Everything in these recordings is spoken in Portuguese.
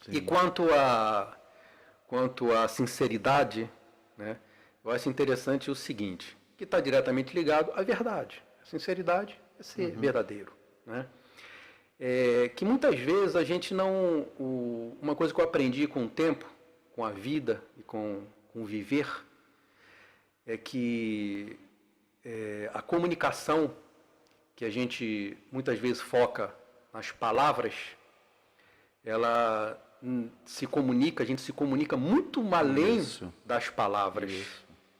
E quanto à sinceridade, né, eu acho interessante o seguinte, que está diretamente ligado à verdade. A sinceridade é ser verdadeiro, né? Que muitas vezes a gente não... uma coisa que eu aprendi com o tempo, com a vida e com o viver, é que a comunicação, que a gente muitas vezes foca nas palavras, ela a gente se comunica muito além das palavras.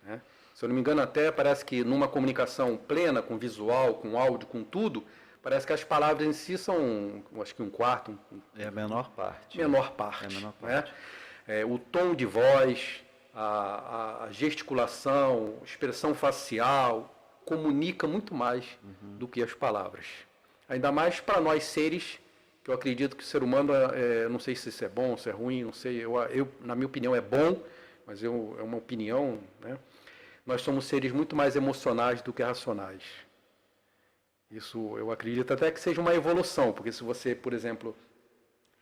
Né? Se eu não me engano, até parece que numa comunicação plena, com visual, com áudio, com tudo, parece que as palavras em si são, acho que um quarto. É a menor parte. Menor parte. É a menor parte. Né? O tom de voz, a gesticulação, a expressão facial, comunica muito mais do que as palavras. Ainda mais para nós seres, que eu acredito que o ser humano, não sei se isso é bom, se é ruim, não sei, na minha opinião é bom, mas é uma opinião, né? Nós somos seres muito mais emocionais do que racionais. Isso eu acredito até que seja uma evolução, porque se você, por exemplo,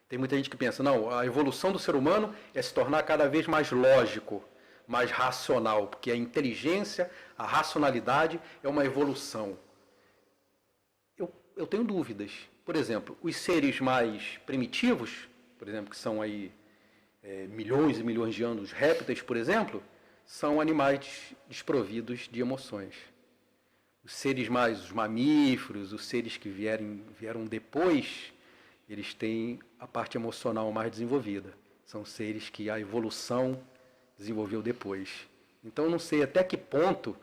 tem muita gente que pensa, não, a evolução do ser humano é se tornar cada vez mais lógico, mais racional, porque a inteligência, a racionalidade é uma evolução. Eu tenho dúvidas. Por exemplo, os seres mais primitivos, por exemplo, que são aí milhões e milhões de anos, répteis, por exemplo, são animais desprovidos de emoções. Os seres os mamíferos, os seres que vieram depois, eles têm a parte emocional mais desenvolvida. São seres que a evolução desenvolveu depois. Então, não sei até que ponto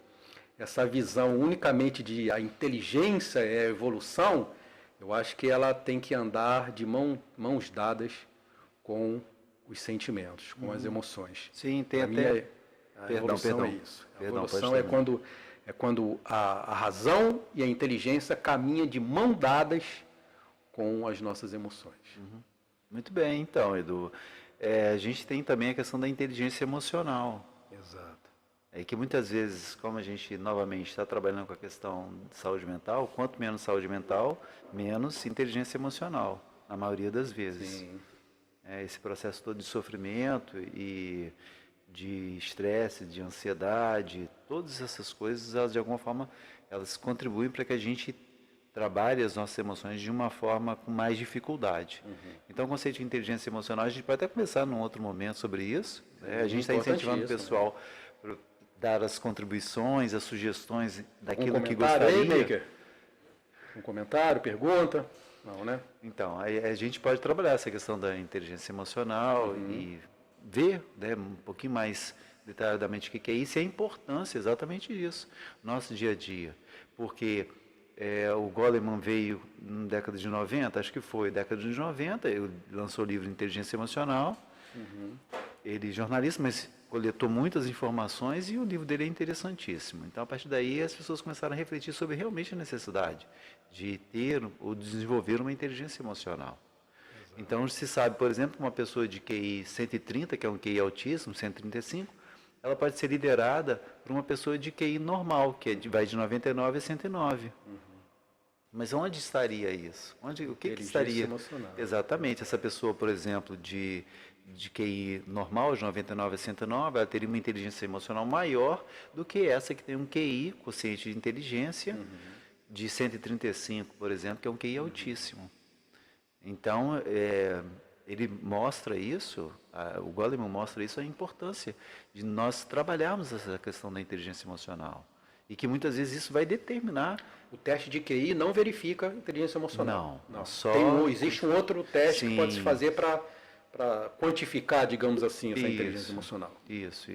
essa visão unicamente de a inteligência é a evolução, eu acho que ela tem que andar de mãos dadas com os sentimentos, com as emoções. Sim, tem até... A evolução é isso. A evolução é quando a razão e a inteligência caminham de mãos dadas com as nossas emoções. Muito bem, então, Edu. A gente tem também a questão da inteligência emocional. Exato. É que muitas vezes, como a gente novamente está trabalhando com a questão de saúde mental, quanto menos saúde mental, menos inteligência emocional, na maioria das vezes. Sim. Esse processo todo de sofrimento e de estresse, de ansiedade, todas essas coisas, elas de alguma forma, elas contribuem para que a gente trabalhe as nossas emoções de uma forma com mais dificuldade. Então, o conceito de inteligência emocional, a gente pode até conversar num outro momento sobre isso. A gente está incentivando o pessoal para dar as contribuições, as sugestões daquilo que gostaria. Maker? Um comentário, pergunta? Não, né? Então, a gente pode trabalhar essa questão da inteligência emocional e ver, né, um pouquinho mais detalhadamente o que é isso e a importância exatamente disso no nosso dia a dia. Porque o Goleman veio na década de 90, acho que foi década de 90, ele lançou o livro Inteligência Emocional. Ele é jornalista, mas coletou muitas informações e o livro dele é interessantíssimo. Então, a partir daí, as pessoas começaram a refletir sobre realmente a necessidade de ter ou desenvolver uma inteligência emocional. Exato. Então, se sabe, por exemplo, que uma pessoa de QI 130, que é um QI altíssimo, 135, ela pode ser liderada por uma pessoa de QI normal, que vai de 99 a 109. Mas onde estaria isso? O que estaria? Emocional. Exatamente. Essa pessoa, por exemplo, de QI normal, de 99 a 109, ela teria uma inteligência emocional maior do que essa que tem um QI, quociente de inteligência, de 135, por exemplo, que é um QI altíssimo. Então, ele mostra isso, o Goleman mostra isso, a importância de nós trabalharmos essa questão da inteligência emocional. E que muitas vezes isso vai determinar... O teste de QI não verifica a inteligência emocional. Não. Só... Existe um outro teste que pode se fazer para quantificar, digamos assim, essa inteligência emocional. Isso.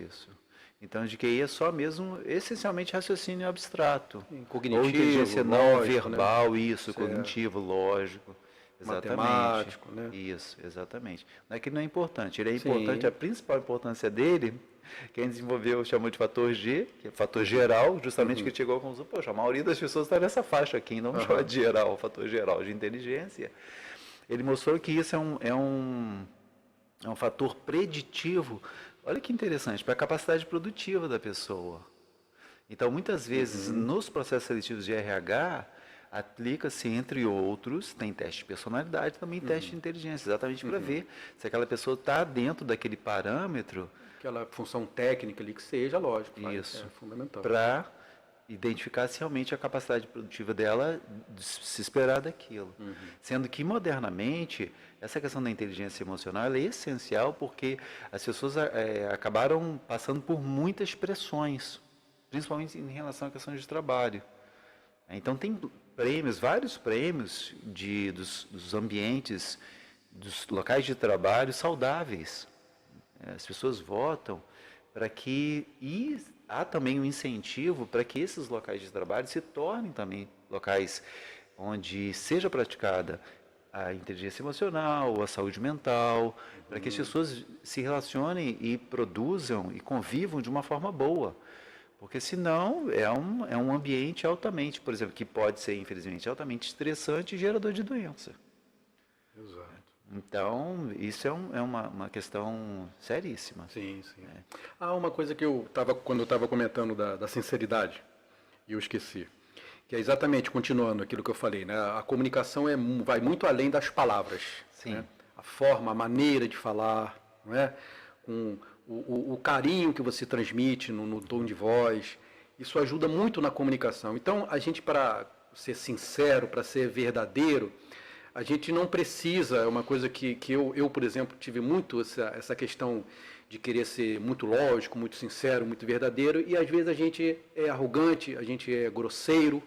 Então, de QI é só mesmo, essencialmente, raciocínio abstrato. Cognitivo, ou inteligência não verbal, né? Isso, cognitivo, lógico. Exatamente. Matemático, né? Isso, exatamente. Não é que ele não é importante, ele é importante, a principal importância dele, quem desenvolveu chamou de fator G, que é fator geral, justamente que chegou à conclusão, poxa, a maioria das pessoas está nessa faixa aqui, não chama de geral, fator geral de inteligência. Ele mostrou que isso é um fator preditivo, olha que interessante, para a capacidade produtiva da pessoa. Então, muitas vezes, nos processos seletivos de RH, aplica-se, entre outros, tem teste de personalidade, também teste de inteligência, exatamente para ver se aquela pessoa está dentro daquele parâmetro. Aquela função técnica ali que seja, lógico. Isso. É fundamental. Para identificar se realmente a capacidade produtiva dela se esperar daquilo. Sendo que, modernamente, essa questão da inteligência emocional é essencial porque as pessoas acabaram passando por muitas pressões, principalmente em relação à questão de trabalho. Então, tem prêmios, vários prêmios dos ambientes, dos locais de trabalho saudáveis. As pessoas votam para que... E há também um incentivo para que esses locais de trabalho se tornem também locais onde seja praticada a inteligência emocional, a saúde mental, para que as pessoas se relacionem e produzam e convivam de uma forma boa. Porque senão é um ambiente altamente, por exemplo, que pode ser, infelizmente, altamente estressante e gerador de doença. Exato. Então, isso é uma questão seríssima. Sim, sim. Há uma coisa que quando eu estava comentando da sinceridade, e eu esqueci, que é exatamente, continuando aquilo que eu falei, né? A comunicação vai muito além das palavras. Sim. Né? A forma, a maneira de falar, não é? Com o carinho que você transmite no tom de voz, isso ajuda muito na comunicação. Então, a gente, para ser sincero, para ser verdadeiro, a gente não precisa, é uma coisa que eu, por exemplo, tive muito essa questão de querer ser muito lógico, muito sincero, muito verdadeiro, e às vezes a gente é arrogante, a gente é grosseiro,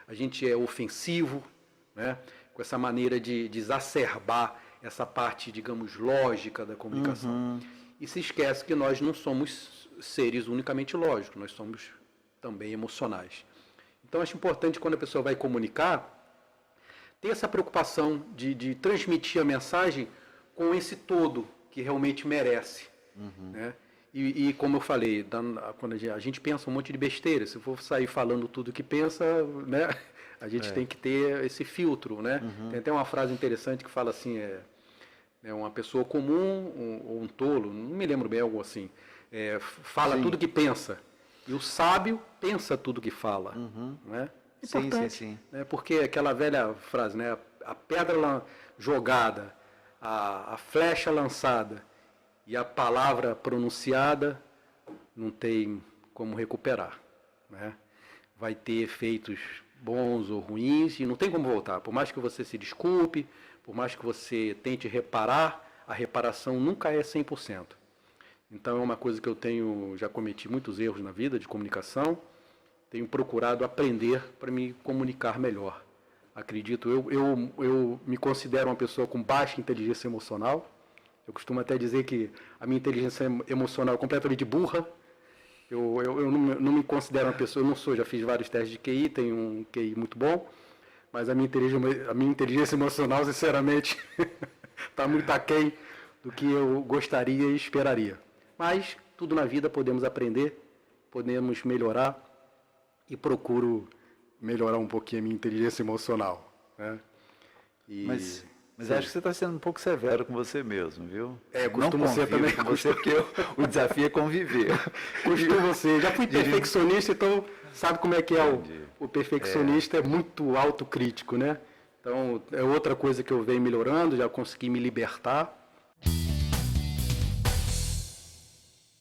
a gente é ofensivo, né? Com essa maneira de exacerbar essa parte, digamos, lógica da comunicação. E se esquece que nós não somos seres unicamente lógicos, nós somos também emocionais. Então, acho importante, quando a pessoa vai comunicar, ter essa preocupação de transmitir a mensagem com esse todo que realmente merece. Né? E como eu falei, quando a gente pensa um monte de besteira, se for sair falando tudo que pensa, né, a gente tem que ter esse filtro. Né? Tem até uma frase interessante que fala assim, uma pessoa comum ou um tolo, não me lembro bem, algo assim, fala tudo que pensa, e o sábio pensa tudo que fala. Né? Importante, sim. Né? Porque aquela velha frase, né? A pedra jogada, a flecha lançada e a palavra pronunciada não tem como recuperar. Né? Vai ter efeitos bons ou ruins e não tem como voltar. Por mais que você se desculpe, por mais que você tente reparar, a reparação nunca é 100%. Então é uma coisa que eu já cometi muitos erros na vida de comunicação. Tenho procurado aprender para me comunicar melhor. Acredito, eu me considero uma pessoa com baixa inteligência emocional. Eu costumo até dizer que a minha inteligência emocional é completamente burra. Eu não me considero uma pessoa, eu não sou, já fiz vários testes de QI, tenho um QI muito bom, mas a minha inteligência emocional, sinceramente, está muito aquém do que eu gostaria e esperaria. Mas tudo na vida podemos aprender, podemos melhorar, e procuro melhorar um pouquinho a minha inteligência emocional. Né? Mas acho que você está sendo um pouco severo com você mesmo, viu? Costumo ser também com você, porque o desafio é conviver. Costumo ser. Já fui perfeccionista, então sabe como é que é o perfeccionista, é muito autocrítico, né? Então, é outra coisa que eu venho melhorando, já consegui me libertar.